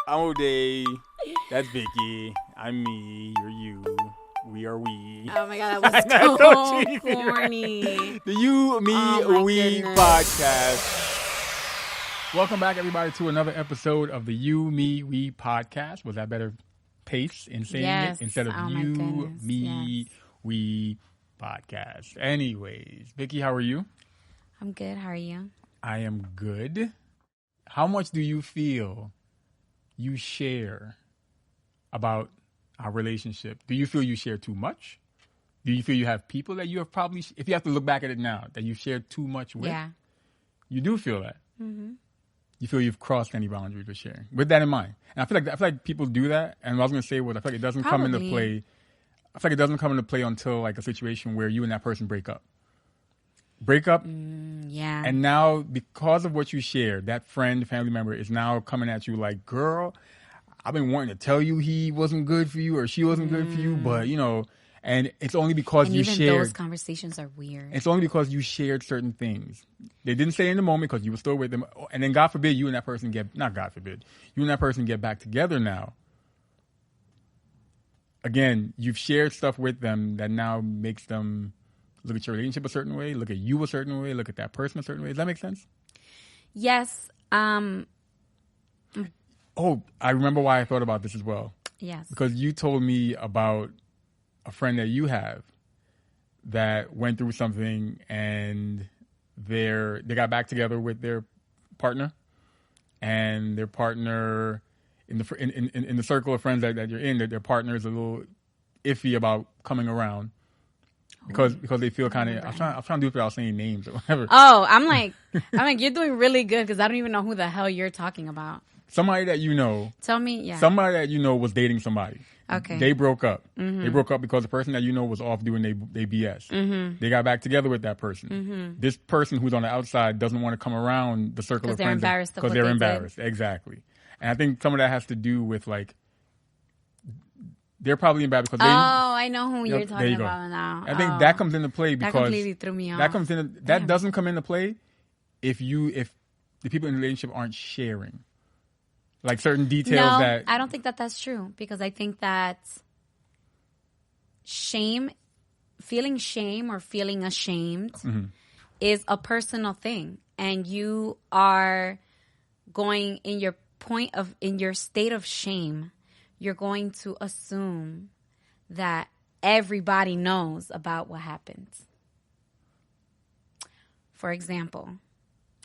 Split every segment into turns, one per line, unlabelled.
I'm O'Day. That's Vicky. I'm me. You're you. We are we.
Oh my god, that
That's
was
so
so
cheesy,
corny.
The You, Me,
Oh my
We
goodness.
podcast. Welcome back, everybody, to another episode of the You, Me, We podcast. Was that better pace in saying
Yes.
it instead of
Oh my
You,
goodness.
Me,
Yes.
We podcast? Anyways, Vicky, how are you?
I'm good. How are you?
I am good. How much do you feel you share about our relationship? Do you feel you share too much? Do you feel you have people that you have probably, if you have to look back at it now, that you've shared too much with?
Yeah.
You do feel that.
Mm-hmm.
You feel you've crossed any boundaries with sharing. With that in mind. And I feel like people do that. And what I was going to say was I feel like it doesn't come into
Probably.
play. I feel like it doesn't come into play until like a situation where you and that person break up.
Yeah.
And now, because of what you shared, that friend, family member is now coming at you like, girl, I've been wanting to tell you he wasn't good for you or she wasn't good for you, but, you know, and it's only because
and
you
even
shared.
those conversations are weird.
It's only because you shared certain things. They didn't say in the moment because you were still with them. And then, God forbid, you and that person not God forbid, you and that person get back together now. Again, you've shared stuff with them that now makes them look at your relationship a certain way, look at you a certain way, look at that person a certain way. Does that make sense?
Yes.
Oh, I remember why I thought about this as well.
Yes.
Because you told me about a friend that you have that went through something and they got back together with their partner, and their partner in the circle of friends that you're in, that their partner is a little iffy about coming around because they feel kind of. I'm trying to do it without saying names or whatever.
Oh, I'm like, you're doing really good because I don't even know who the hell you're talking about.
Somebody that you know.
Tell me, yeah.
Somebody that you know was dating somebody.
Okay.
They broke up. Mm-hmm. They broke up because the person that you know was off doing they BS. Mm-hmm. They got back together with that person. Mm-hmm. This person who's on the outside doesn't want to come around the circle of friends
because they're embarrassed.
Exactly. And I think some of that has to do with like they're probably embarrassed because they.
Oh, I know who you're talking
you go.
about now.
I think that comes into play because
that completely threw me off.
That doesn't come into play if the people in the relationship aren't sharing. Like certain details
No, I don't think that's true because I think that feeling shame or feeling ashamed is a personal thing. And you are going in your state of shame, you're going to assume that everybody knows about what happens. For example.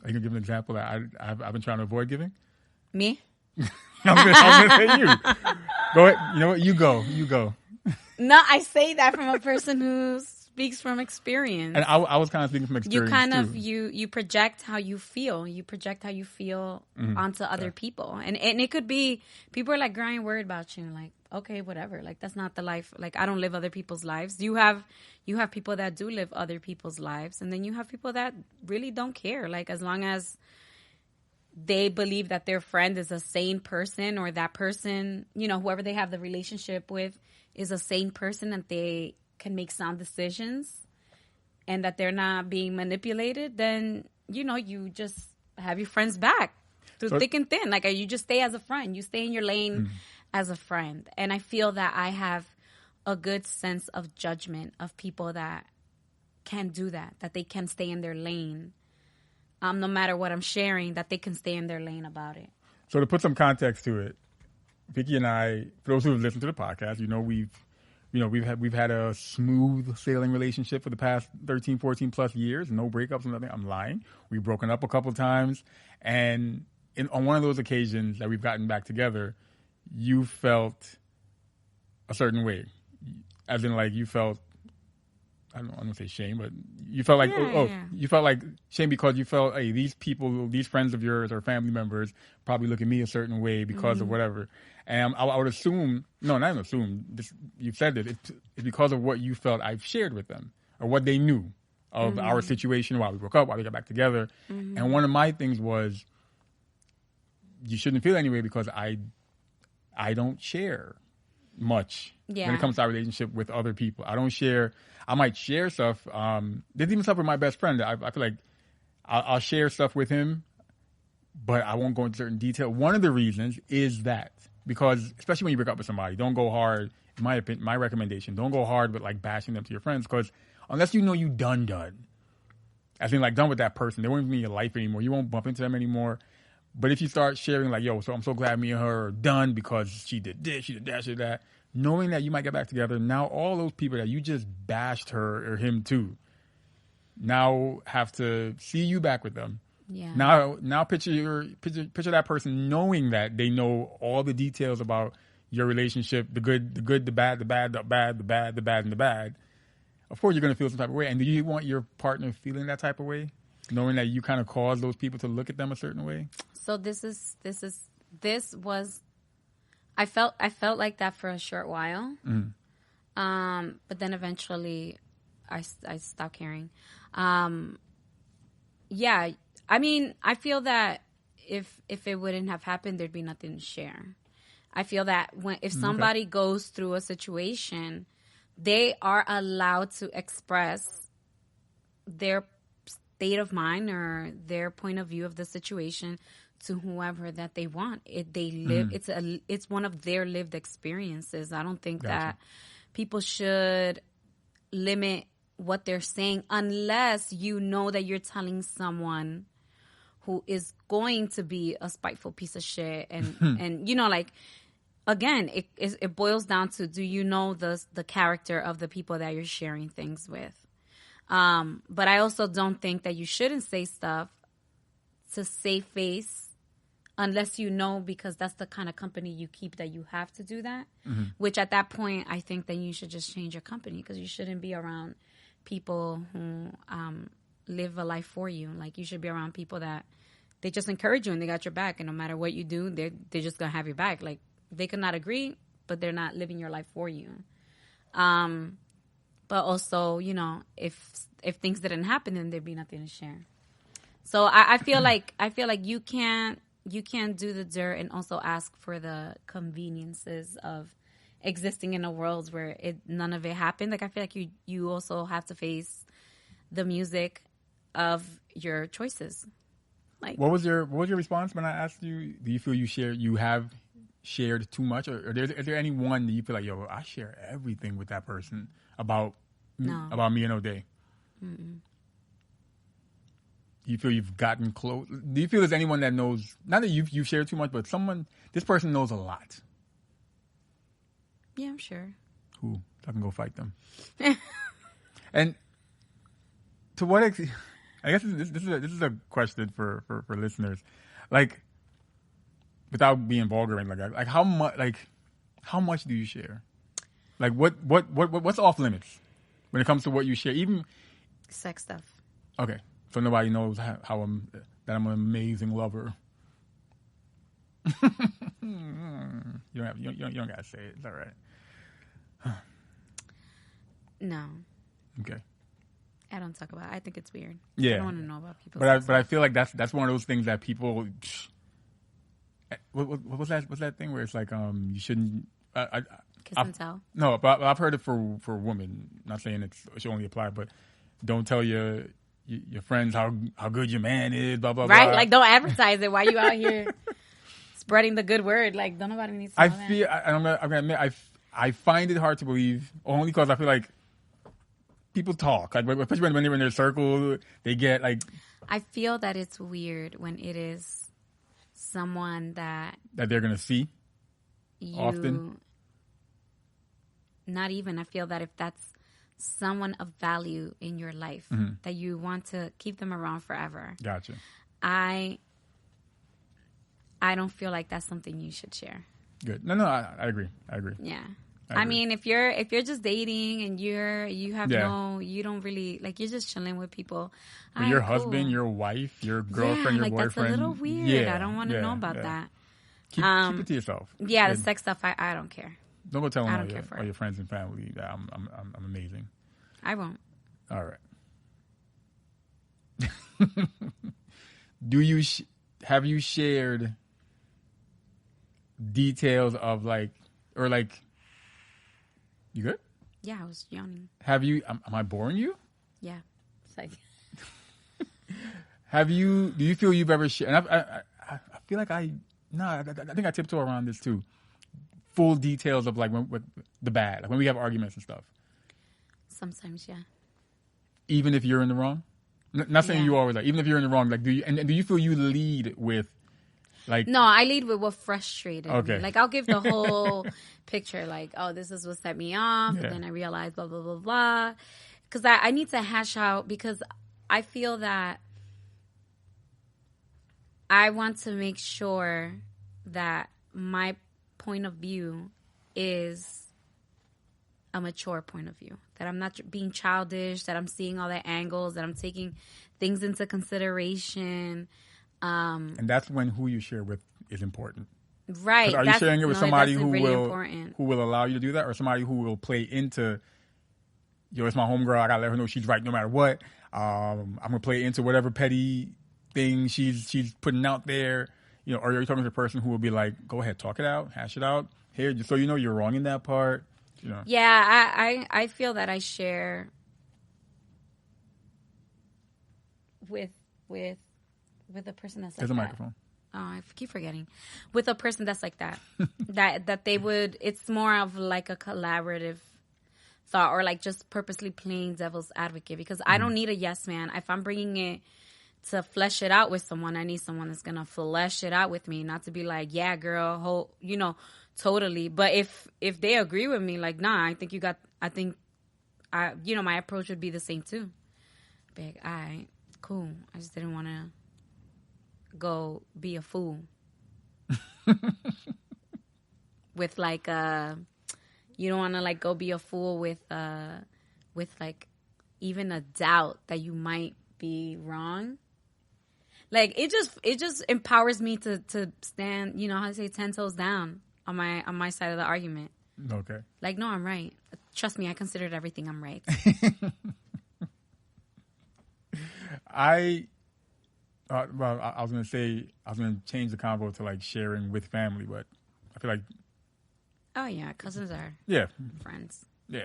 Are you going to give an example that I've been trying to avoid giving?
Me?
I'm gonna say you. Go ahead. You know what? You go.
No, I say that from a person who speaks from experience.
And I was kind of speaking from experience.
You project how you feel. You project how you feel onto other people. And it could be people are like, girl, I ain't worried about you. Like, okay, whatever. Like that's not the life. Like I don't live other people's lives. You have people that do live other people's lives, and then you have people that really don't care. Like as long as they believe that their friend is a sane person, or that person, you know, whoever they have the relationship with is a sane person, that they can make sound decisions and that they're not being manipulated, then, you know, you just have your friends back through thick and thin. Like you just stay as a friend. You stay in your lane as a friend. And I feel that I have a good sense of judgment of people that can do that they can stay in their lane. No matter what I'm sharing, that they can stay in their lane about it.
So to put some context to it, Vicky and I, for those who have listened to the podcast, we've had a smooth sailing relationship for the past 13, 14 plus years. No breakups and nothing. I'm lying. We've broken up a couple of times. And on one of those occasions that we've gotten back together, you felt a certain way. As in like you felt, I don't say shame, but you felt like, you felt like shame because you felt, hey, these people, these friends of yours or family members probably look at me a certain way because of whatever. And I would assume, no, not even assume, you've said it, it's because of what you felt I've shared with them or what they knew of our situation, why we broke up, why we got back together. And one of my things was, you shouldn't feel anyway because I don't share much when it comes to our relationship with other people. I don't share. I might share stuff. There's even stuff with my best friend that I feel like I'll share stuff with him but I won't go into certain detail. One of the reasons is that because, especially when you break up with somebody, don't go hard. In my opinion, my recommendation, don't go hard with like bashing them to your friends, because unless you know you done, as in like done with that person, they won't even be in your life anymore. You won't bump into them anymore. But if you start sharing like, yo, so I'm so glad me and her are done because she did this, she did that, she did that, knowing that you might get back together, now all those people that you just bashed her or him too, now have to see you back with them.
Yeah.
Now picture that person knowing that they know all the details about your relationship, the good, the bad, the bad, the bad, the bad, the bad, and the bad. Of course, you're going to feel some type of way. And do you want your partner feeling that type of way, knowing that you kind of caused those people to look at them a certain way?
So this was. I felt like that for a short while, but then eventually, I stopped caring. Yeah, I mean, I feel that if it wouldn't have happened, there'd be nothing to share. I feel that if somebody goes through a situation, they are allowed to express their state of mind or their point of view of the situation to whoever that they want. It's one of their lived experiences. I don't think that people should limit what they're saying unless you know that you're telling someone who is going to be a spiteful piece of shit. And you know, like, again, it boils down to, do you know the character of the people that you're sharing things with? But I also don't think that you shouldn't say stuff to save face unless you know, because that's the kind of company you keep, that you have to do that. Which at that point, I think then you should just change your company, because you shouldn't be around people who live a life for you. Like, you should be around people that they just encourage you and they got your back, and no matter what you do, they're just gonna have your back. Like, they could not agree, but they're not living your life for you. But also, you know, if things didn't happen, then there'd be nothing to share. So I feel like you can't do the dirt and also ask for the conveniences of existing in a world where none of it happened. Like, I feel like you also have to face the music of your choices. Like,
what was your response when I asked you? Do you feel you have shared too much, or is there any one that you feel like, yo, I share everything with that person about me and O'Day? Mm-mm. Do you feel you've gotten close? Do you feel there's anyone that knows, not that you've shared too much, but this person knows a lot?
Yeah, I'm sure.
Who? So I can go fight them. And to what extent? I guess this is a question for listeners. Like, without being vulgar and like how much do you share? Like, what's off limits when it comes to what you share? Even
sex stuff.
Okay, so nobody knows that I'm an amazing lover. You don't gotta say it. It's all right.
No.
Okay.
I don't talk about it. I think it's weird.
Yeah.
I don't want to know about people.
But I feel like that's one of those things that people. What was that? What's that thing where it's like you shouldn't
kiss and tell?
No, but I've heard it for women. Not saying it should only apply, but don't tell your friends how good your man is. Blah blah blah.
Right, like, don't advertise it. Why you out here spreading the good word? Like, don't nobody needs to know that.
I'm gonna admit, I find it hard to believe, only because I feel like people talk, like, especially when they're in their circle, they get like.
I feel that it's weird when it is someone that
they're gonna see often.
Not even. I feel that if that's someone of value in your life, that you want to keep them around forever.
Gotcha.
I don't feel like that's something you should share.
Good. No, I agree.
Yeah. I mean, if you're just dating and you don't really, like, you're just chilling with people.
But your husband, your wife, your girlfriend, your boyfriend.
That's a little weird. Yeah, I don't want to know about that.
Keep it to yourself.
Yeah, the sex stuff, I don't care.
Don't go telling all your friends and family that I'm amazing.
I won't.
All right. Have you shared details of you good?
Yeah, I was yawning.
Have you? Am I boring you?
Yeah. It's like.
Do you feel you've ever shared? And feel like I think I tiptoe around this too. Full details of like with the bad, like when we have arguments and stuff.
Sometimes, yeah.
Even if you're in the wrong, not saying you always like. Even if you're in the wrong, like do you and do you feel you lead with like?
No, I lead with what frustrated
Okay.
me. Like I'll give the whole picture, like, oh, this is what set me off, and then I realize blah blah blah blah. Because I need to hash out because I feel that I want to make sure that my point of view is a mature point of view. That I'm not being childish, that I'm seeing all the angles, that I'm taking things into consideration.
And that's when who you share with is important.
Right.
Are you sharing it with somebody who
really
will allow you to do that, or somebody who will play into, yo, it's my homegirl, I gotta let her know she's right no matter what. I'm gonna play into whatever petty thing she's putting out there. You know, or are you talking to a person who will be like, go ahead, talk it out, hash it out. Here, just so you know you're wrong in that part. You know.
Yeah, I feel that I share with a person that's like
There's a
that.
microphone.
Oh, I keep forgetting. With a person that's like that. that they would, it's more of like a collaborative thought, or like just purposely playing devil's advocate, because I don't need a yes man. If I'm bringing it to flesh it out with someone, I need someone that's going to flesh it out with me, not to be like, yeah, girl, totally. But if they agree with me, like, nah, my approach would be the same too. Big, all right, cool. I just didn't want to go be a fool with like you don't want to like go be a fool with like even a doubt that you might be wrong. Like it just empowers me to stand, how to say, 10 toes down on my side of the argument.
Okay.
Like, no, I'm right. Trust me, I considered everything. I'm right.
I was going to say, I was going to change the convo to like sharing with family, but I feel like.
Oh, yeah. Cousins are friends.
Yeah.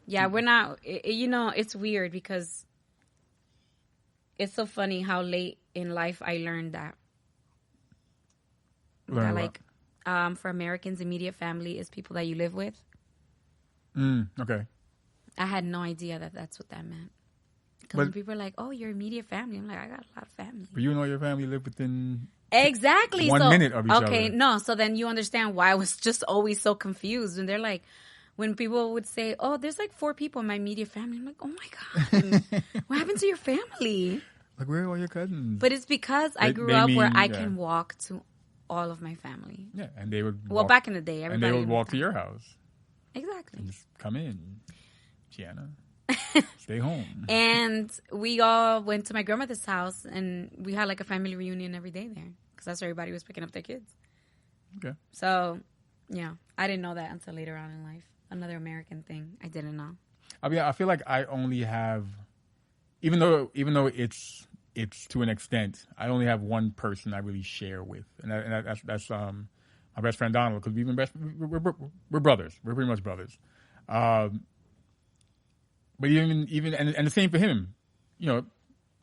Yeah, we're not, it's weird because it's so funny how late in life I learned that. For Americans, immediate family is people that you live with.
Okay.
I had no idea that that's what that meant. Because when people are like, oh, your immediate family, I'm like, I got a lot of family.
But you know your family live within
exactly
1 minute of each other.
Okay, no, so then you understand why I was just always so confused. And they're like, when people would say, oh, there's like 4 people in my immediate family, I'm like, oh my God, what happened to your family?
Like, where are all your cousins?
But it's because I grew up where I can walk to all of my family.
Yeah, and they would
back in the day, everybody.
And they would walk to your house.
Exactly.
And just come in. Gianna, stay home.
And we all went to my grandmother's house, and we had like a family reunion every day there because that's where everybody was picking up their kids. Okay. So, yeah, I didn't know that until later on in life. Another American thing I didn't know.
I mean, I feel like I only have, even though it's to an extent, I only have one person I really share with, and that's my best friend Donald, because we're brothers. We're pretty much brothers. But even and the same for him.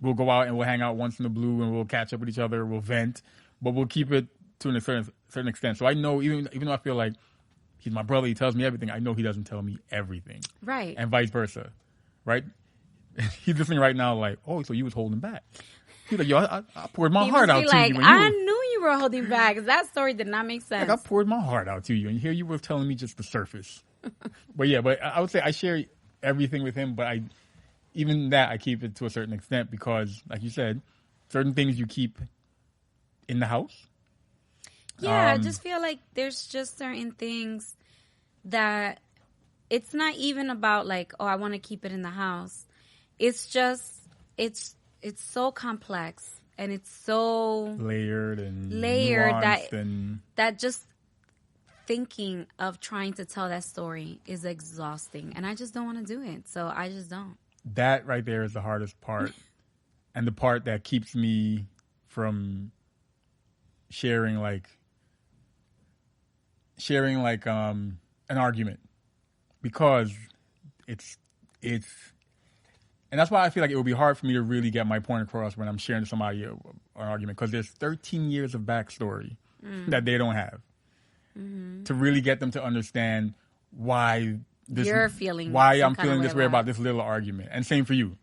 We'll go out and we'll hang out once in the blue and we'll catch up with each other. We'll vent, but we'll keep it to a certain extent. So I know even though I feel like he's my brother, he tells me everything, I know he doesn't tell me everything.
Right.
And vice versa. Right? He's listening right now like, oh, so you was holding back. He's like, yo, I poured my heart out to you.
I knew you were holding back. That story did not make sense.
Like, I poured my heart out to you, and here you were telling me just the surface. But I would say I share everything with him, but even that I keep it to a certain extent because, like you said, certain things you keep in the house.
Yeah, I just feel like there's just certain things that it's not even about like, oh, I want to keep it in the house. It's just, it's so complex and it's so
layered
that just thinking of trying to tell that story is exhausting, and I just don't want to do it. So I just don't.
That right there is the hardest part, and the part that keeps me from sharing an argument, because it's And that's why I feel like it would be hard for me to really get my point across when I'm sharing to somebody an argument, because there's 13 years of backstory that they don't have to really get them to understand why
you're feeling
why I'm feeling this way about this little argument. And same for you.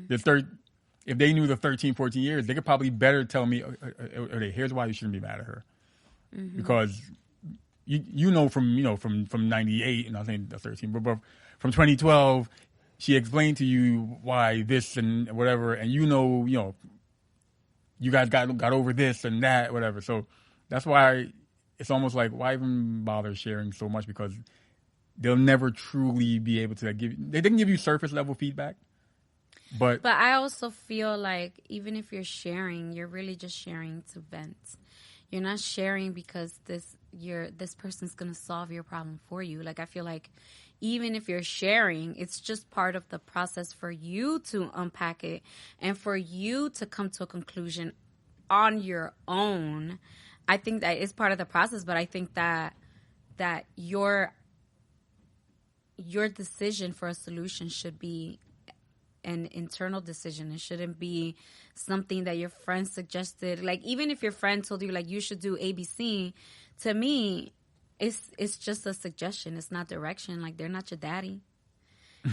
If they knew the 13, 14 years, they could probably better tell me, okay, here's why you shouldn't be mad at her. Because you know from 98, and I think that's 13, but from 2012, she explained to you why this and whatever, and you guys got over this and that, whatever. So that's why it's almost like, why even bother sharing so much? Because they'll never truly be able to they can give you surface level feedback. But
I also feel like even if you're sharing, you're really just sharing to vent. You're not sharing because this person's going to solve your problem for you. Like, I feel like even if you're sharing, it's just part of the process for you to unpack it and for you to come to a conclusion on your own. I think that is part of the process, but I think that your decision for a solution should be an internal decision. It shouldn't be something that your friend suggested. Like, even if your friend told you, like, you should do ABC, to me, it's just a suggestion. It's not direction. Like, they're not your daddy.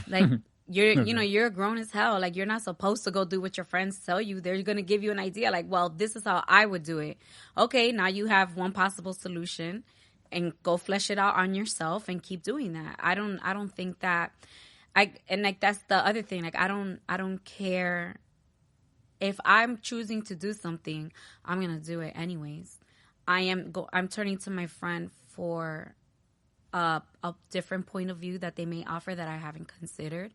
Like, you're grown as hell. Like, you're not supposed to go do what your friends tell you. They're going to give you an idea. Like, well, this is how I would do it. Okay, now you have one possible solution, and go flesh it out on yourself and keep doing that. I don't think that that's the other thing. Like, I don't care if I'm choosing to do something, I'm going to do it anyways. I'm turning to my friend for a different point of view that they may offer that I haven't considered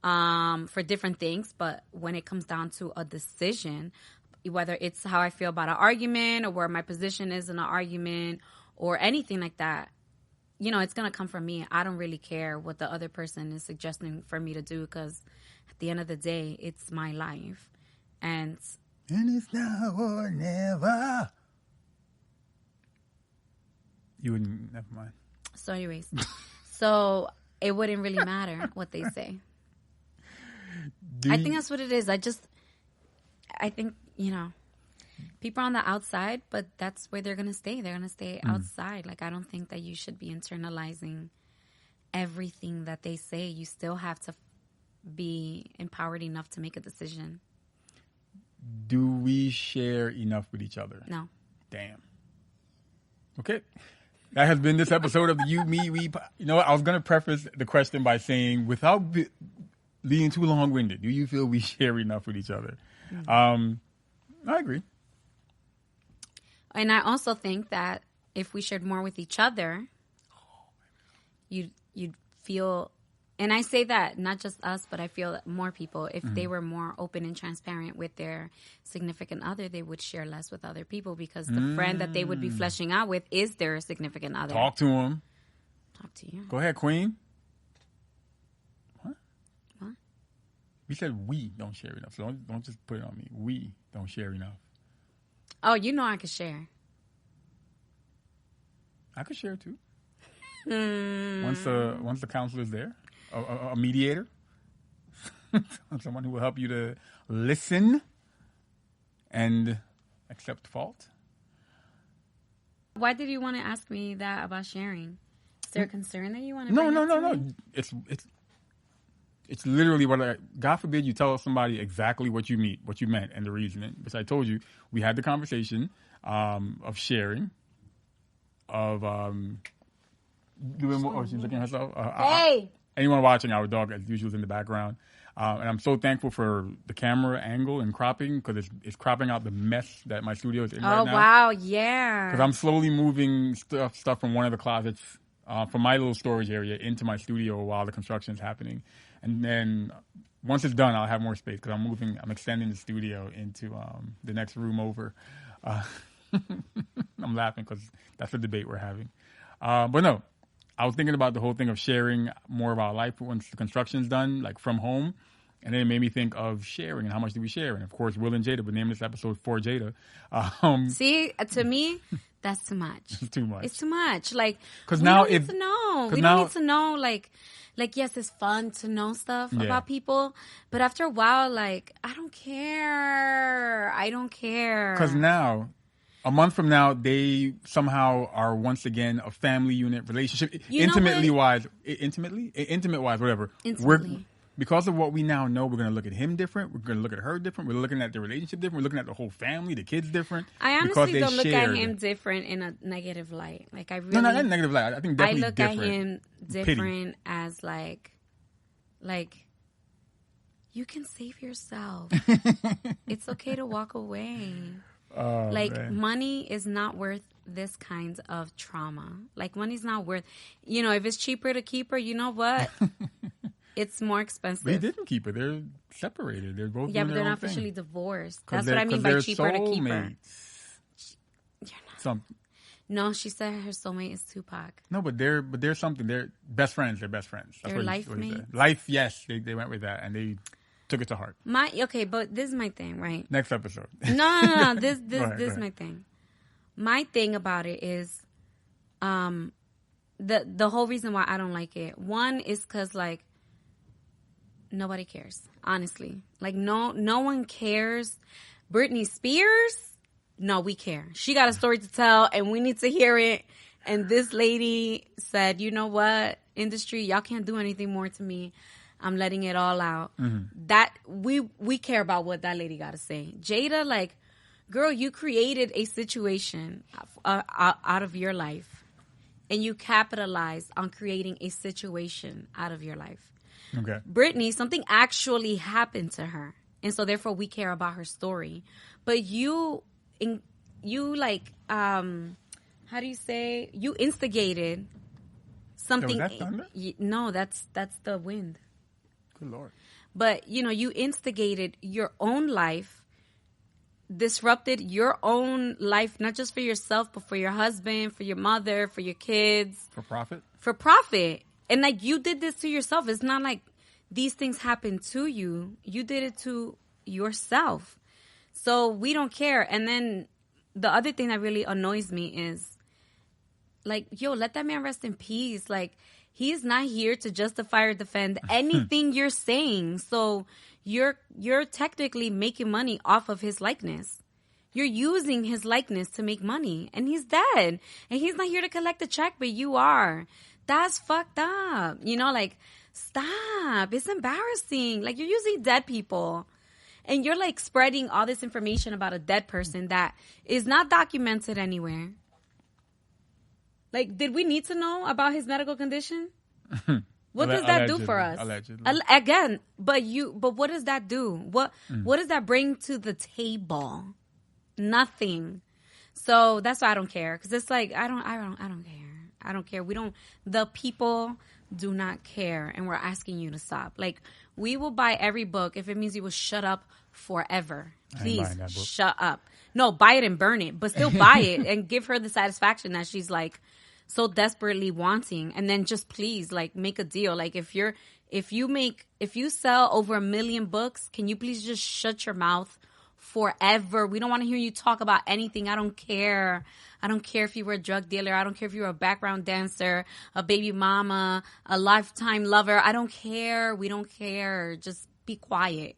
for different things. But when it comes down to a decision, whether it's how I feel about an argument or where my position is in an argument or anything like that, it's going to come from me. I don't really care what the other person is suggesting for me to do, because at the end of the day, it's my life. And
it's now or never. You wouldn't, never mind.
So anyways, so it wouldn't really matter what they say. I think that's what it is. I think, people are on the outside, but that's where they're going to stay. They're going to stay outside. Like, I don't think that you should be internalizing everything that they say. You still have to be empowered enough to make a decision.
Do we share enough with each other?
No.
Damn. Okay. That has been this episode of the You, Me, We. I was going to preface the question by saying, without being too long-winded, do you feel we share enough with each other? I agree.
And I also think that if we shared more with each other, you'd feel, and I say that not just us, but I feel that more people, if they were more open and transparent with their significant other, they would share less with other people, because the friend that they would be fleshing out with is their significant other.
Talk to them.
Talk to you.
Go ahead, Queen.
What?
We said we don't share enough, so don't just put it on me. We don't share enough.
Oh, I could share.
I could share too. Once the counselor's there, a mediator, someone who will help you to listen and accept fault.
Why did you want to ask me that about sharing? Is there a concern that you want to?
No. It's literally what God forbid you tell somebody exactly what you meant and the reasoning. Because I told you, we had the conversation of sharing, of doing what she's looking at herself.
Hey!
Anyone watching, our dog as usual is in the background. And I'm so thankful for the camera angle and cropping, because it's cropping out the mess that my studio is in right now.
Oh, wow, yeah.
Because I'm slowly moving stuff from one of the closets from my little storage area into my studio while the construction is happening. And then once it's done, I'll have more space, because I'm extending the studio into the next room over. I'm laughing because that's the debate we're having. But no, I was thinking about the whole thing of sharing more of our life once the construction's done, like from home. And then it made me think of sharing and how much do we share. And of course, Will and Jada would name this episode For Jada.
See, to me, that's too much.
It's too much.
It's too much. Like,
because
we
now
don't need to know. We don't need to know, like, like, yes, it's fun to know stuff about people, but after a while, like, I don't care.
Because now, a month from now, they somehow are once again a family unit relationship, intimate wise, whatever. Because of what we now know, we're going to look at him different. We're going to look at her different. We're looking at the relationship different. We're looking at the whole family, the kids different.
I honestly don't look at him different in a negative light. Like, I really... No,
not in a negative light. I think definitely different.
I look at him different as, like, you can save yourself. It's okay to walk away.
Oh, man.
Money is not worth this kind of trauma. Like, money's not worth... You know, if it's cheaper to keep her, you know what? It's more expensive.
But he didn't keep her. They're separated. They're both doing
but
their
they're
own
not
thing.
officially divorced. That's what I mean by cheaper to keep her.
You're not.
No, she said her soulmate is Tupac.
No, but they're something. They're best friends. They're best friends. That's
they're
what
life
what he
mates.
said. Life, yes. They went with that, and they took it to heart.
But this is my thing, right?
Next episode.
No. This is my thing. My thing about it is, the whole reason why I don't like it. One is because, like, nobody cares, honestly. Like, no one cares. Britney Spears, no, we care. She got a story to tell, and we need to hear it. And this lady said, you know what, industry, y'all can't do anything more to me. I'm letting it all out. Mm-hmm. That we care about what that lady got to say. Jada, like, girl, you created a situation out of your life, and you capitalized on creating a situation out of your life.
Okay.
Britney, something actually happened to her, and so therefore we care about her story. But you how do you say? You instigated something.
Was that thunder?
No, that's the wind.
Good Lord.
But you instigated your own life, disrupted your own life, not just for yourself, but for your husband, for your mother, for your kids.
For profit.
For profit. And, like, you did this to yourself. It's not like these things happened to you. You did it to yourself. So we don't care. And then the other thing that really annoys me is, like, let that man rest in peace. Like, he's not here to justify or defend anything you're saying. So you're technically making money off of his likeness. You're using his likeness to make money. And he's dead. And he's not here to collect a check, but you are. That's fucked up. Like, stop. It's embarrassing. Like, you're using dead people. And you're, like, spreading all this information about a dead person that is not documented anywhere. Like, did we need to know about his medical condition? What does that do for us?
Allegedly.
Again, but what does that do? What does that bring to the table? Nothing. So that's why I don't care. Because it's like, I don't care. I don't care. The people do not care. And we're asking you to stop. Like, we will buy every book if it means you will shut up forever. Please shut up. No, buy it and burn it, but still buy it and give her the satisfaction that she's, like, so desperately wanting. And then just please, like, make a deal. Like, if you sell over 1 million books, can you please just shut your mouth forever? We don't want to hear you talk about anything. I don't care. I don't care if you were a drug dealer. I don't care if you were a background dancer, a baby mama, a lifetime lover. I don't care. We don't care. Just be quiet.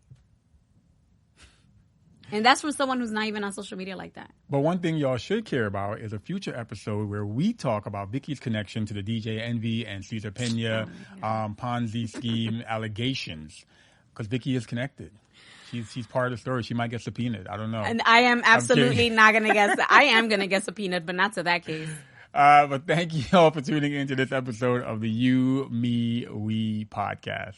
And that's from someone who's not even on social media like that.
But one thing y'all should care about is a future episode where we talk about Vicki's connection to the DJ Envy and Cesar Pena Ponzi scheme allegations. Because Vicki is connected. She's part of the story. She might get subpoenaed. I don't know.
And I am absolutely not going to guess. I am going to get subpoenaed, but not to that case.
But thank you all for tuning into this episode of the You, Me, We podcast.